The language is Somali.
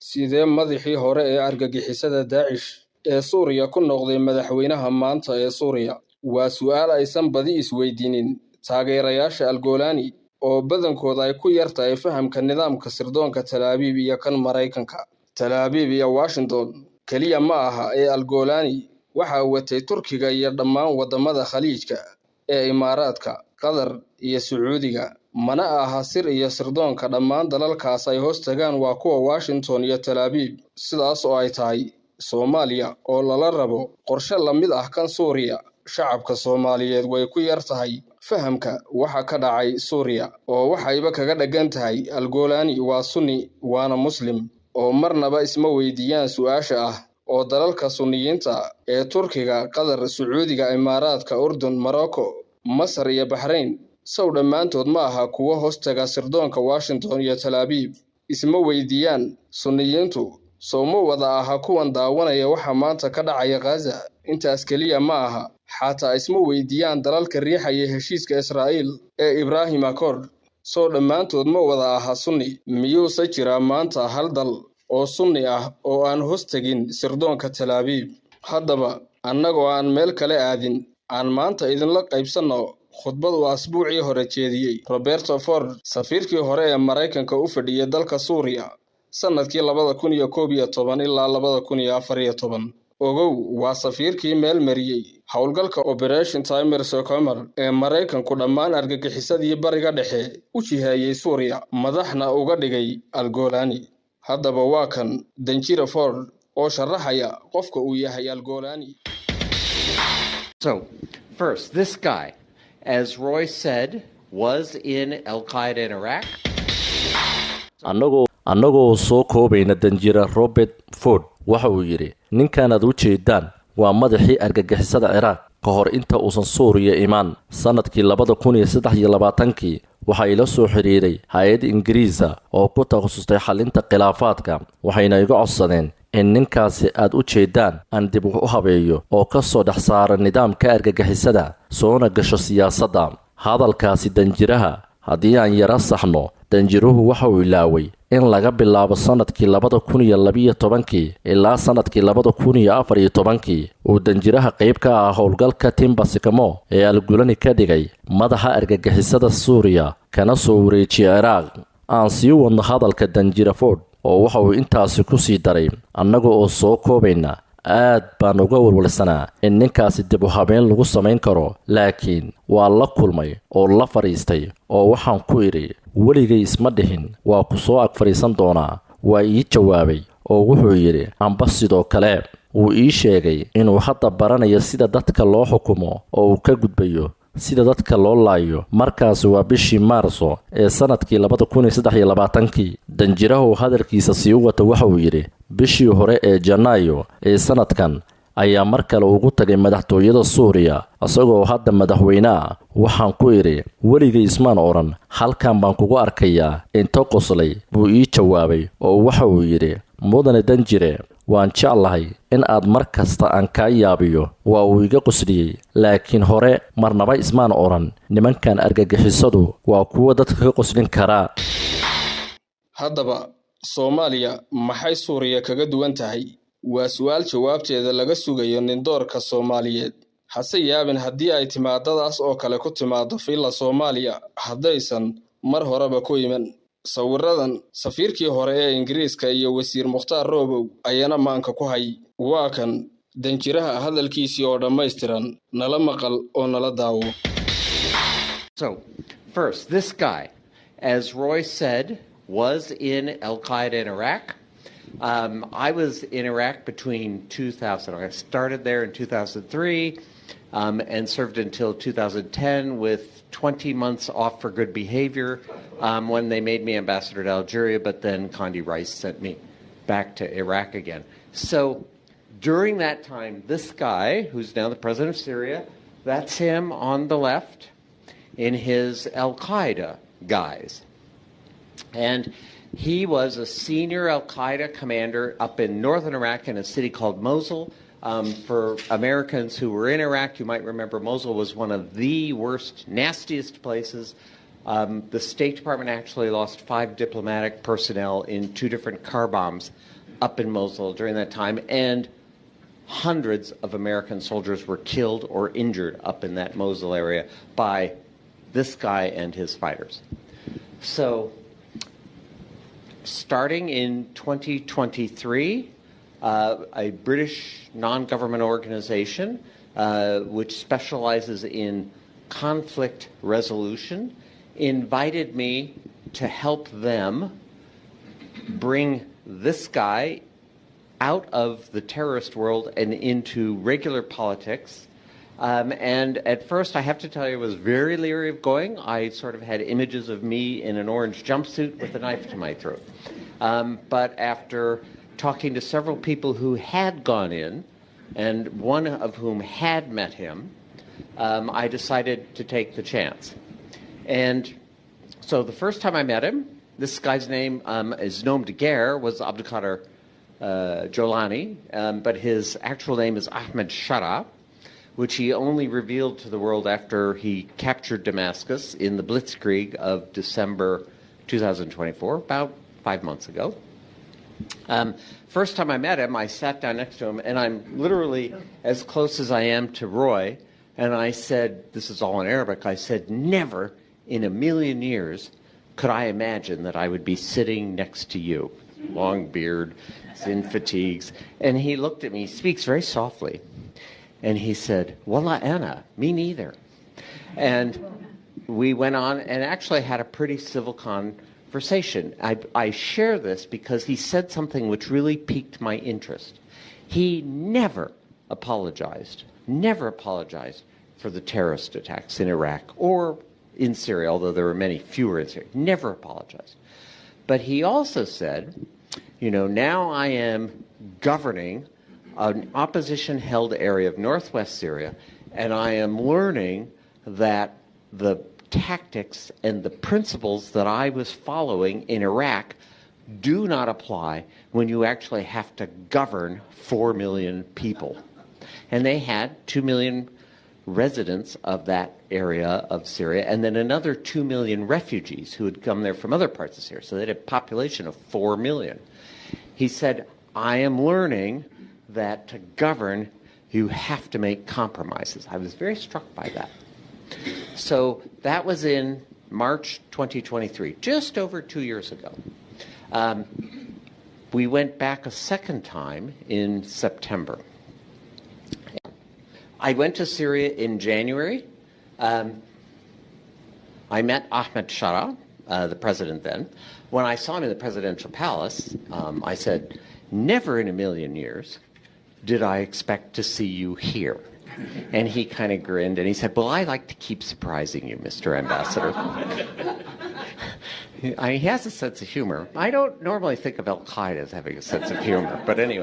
sidee madaxii hore ee argagixisada Daacish ee Suuriya ku noqday madaxweynaha maanta ee Suuriya? Waa su'aal aysan badi isweydiinin taageerayaasha al-GOOLAANI oo badankooda ay ku yartahay fahamka nidaamka sirdoonka Tel Aviv iyo kan Mareykanka. Tel Aviv iyo Washington kaliya ma aha ee al-GOOLAANI waxa watay Turkiga iyo dhammaan wadamada Khaliijka ee Imaaraadka, Qatar iyo Sacuudiga. Mana aha sir iyo sirdoonka dhammaan dalalkaas ay hoos tagaan waa kuwa Washington iyo Tel Aviv. Sidaas oo ay tahay, Soomaaliya oo lala rabo qorshe la mid ah kan Suuriya, shacabka Soomaaliyeed way ku yartahay fahamka waxa ka dhacay Suuriya oo waxayba kaga dhagan tahay al-GOOLAANI waa Sunni waana Muslim oo marnaba isma weydiiyaan su'aasha ah oo dalalka Sunniyiinta ee Turkiga, Qatar, Sacuudiga, Imaaraadka, Urdun, Morocco, Masar iyo Bahrain saw dhammaantood ma aha kuwa hoos taga sirdoonka Washington iyo Tel Aviv. Isma weydiiyaan Sunniyiintu soo ma wada aha kuwan daawanaya waxa maanta ka dhacaya Gaza. Intaas kaliya ma aha, xataa isma weydiiyaan dalalka riixaya heshiiska Israa'iil ee Ibrahim Accord soo dhammaantood ma wada aha Sunni. Miyuuse jiraa maanta hal dal oo Sunni ah oo aan hoos tagin sirdoonka Tel Aviv? Haddaba annagoo aan meel kale aadin, aan maanta idinla qaybsanno khudbad uu asbuucii hore jeediyey Roberto Ford, safiirkii hore ee Mareykanka u fadhiyay dalka Suuriya sanadkii 2011 ilaa 2014. Ogow, waa safiirkii meel mariyey howlgalka Operation Timer Socomer ee Mareykanku dhammaan argagixisadii Bariga Dhexe u jiheeyay Suuriya, madaxna uga dhigay al-GOOLAANI. Haddaba waa kan Danjire Ford oo sharaxaya qofka uu yahay al-GOOLAANI. So, first, this guy, as Roy said, was in Al-Qaeda in Iraq. annagoo soo koobayna Danjire Robert Ford waxa uu yidhi ninkan aad u jeedaan waa madaxii argagixisada Ciraaq ka hor inta uusan Suuriya imaan. Sanadkii 2023 waxa ila soo xiriiray hay'ad Ingiriisa oo ku takhasustay xalinta khilaafaadka, waxayna iga codsadeen in ninkaasi aad u jeedaan aan dib u habeeyo oo ka soo dhex saara nidaamka argagixisada soona gasho siyaasadda. Hadalkaasi danjiraha haddii aan yara saxno, danjiruhu waxa uu ilaaway in laga bilaabo sanadkii 2012 ilaa sanadkii 2014 uu danjiraha qayb ka ah howlgalka Timbasakamo ee al-GOOLAANI ka dhigay madaxa argagixisada Suuriya kana soo wareejiyay Ciraaq. Aan sii wadno hadalka Danjire Ford oo waxa uu intaasi ku sii daray, annaga oo soo koobayna aad baan uga walwalsanaa in ninkaasi dib u habeen lagu samayn karo, laakiin waa la kulmay oo la fariistay oo waxaan ku idhi weligay isma dhihin waa ku soo ag fariisan doonaa. Waa ii jawaabay oo wuxuu yidhi amba sidoo kale. Wuu ii sheegay inuu hadda baranayo sida dadka loo xukumo oo uu ka gudbayo sida dadka loo laayo. Markaasi waa bishii Maarso ee sanadkii 2023. Danjirahu hadalkiisa sii wata waxa uu yidhi bishii hore ee Janaayo ee sanadkan ayaa mar kale ugu tagay madaxtooyada Suuriya asagoo hadda madaxweyne ah. Waxaan ku idhi weligay ismaan oran halkan baan kugu arkayaa. Inta qoslay buu ii jawaabay oo waxa uu yidhi mudane Danjire, waan jeclahay in aad mar kasta aan kaa yaabiyo. Waa uu iga qosliyey, laakiin hore marnaba ismaan oran nimankan argagixisadu waa kuwa dadka ka qoslin karaa. Haddaba Soomaaliya maxay Suuriya kaga duwan tahay? Waa su'aal jawaabteeda laga sugayo nin doorka Soomaaliyeed. Hase yaabin haddii ay timaadadaas oo kale ku timaado fiilla Soomaaliya haddaysan mar horeba ku iman. Sawiradan safiirkii hore ee Ingiriiska iyo wasiir Mukhtaar Roobow ayana maanka ku hay. Waa kan danjiraha hadalkiisii oo dhammaystiran, nala maqal oo nala daawo. So, first, this guy, as Roy said, was in Al-Qaeda in Iraq. I was in Iraq between 2000. I started there in 2003 and served until 2010 with 20 months off for good behavior when they made me ambassador to Algeria, but then Condi Rice sent me back to Iraq again. So during that time, this guy, who's now the president of Syria, that's him on the left in his Al-Qaeda guise. And he was a senior Al-Qaeda commander up in northern Iraq in a city called Mosul. For Americans who were in Iraq, you might remember Mosul was one of the worst, nastiest places The State Department actually lost 5 diplomatic personnel in 2 different car bombs up in Mosul during that time, and hundreds of American soldiers were killed or injured up in that Mosul area by this guy and his fighters. So, starting in 2023, a British non-government organization which specializes in conflict resolution invited me to help them bring this guy out of the terrorist world and into regular politics. And at first, I have to tell you, I was very leery of going. I sort of had images of me in an orange jumpsuit with a knife to my throat. But after talking to several people who had gone in, and one of whom had met him, I decided to take the chance. And so the first time I met him, this guy's name is nom de guerre, was Abdulkader Jolani, but his actual name is Ahmed Shara, which he only revealed to the world after he captured Damascus in the Blitzkrieg of December 2024, about 5 months ago. First time I met him, I sat down next to him, and I'm literally as close as I am to Roy, and I said, this is all in Arabic, I said, never in a million years could I imagine that I would be sitting next to you. Long beard, in fatigues. And he looked at me, he speaks very softly, and he said, Wallah ana, me neither. And we went on and actually had a pretty civil conversation. I share this because he said something which really piqued my interest. He never apologized for the terrorist attacks in Iraq or in Syria, although there were many fewer in Syria. Never apologized. But he also said, you know, now I am governing an opposition-held area of northwest Syria, and I am learning that the tactics and the principles that I was following in Iraq do not apply when you actually have to govern 4 million people. And they had 2 million residents of that area of Syria, and then another 2 million refugees who had come there from other parts of Syria. So they had a population of 4 million. He said, I am learning that to govern, you have to make compromises. I was very struck by that. So that was in March 2023, just over 2 years ago. We went back a second time in September. I went to Syria in January. I met Ahmed Shara, the president then. When I saw him in the presidential palace, I said, never in a million years did I expect to see you here. And he kind of grinned and he said, well, I like to keep surprising you, Mr. Ambassador. He has a sense of humor. I don't normally think of Al-Qaeda as having a sense of humor, but anyway.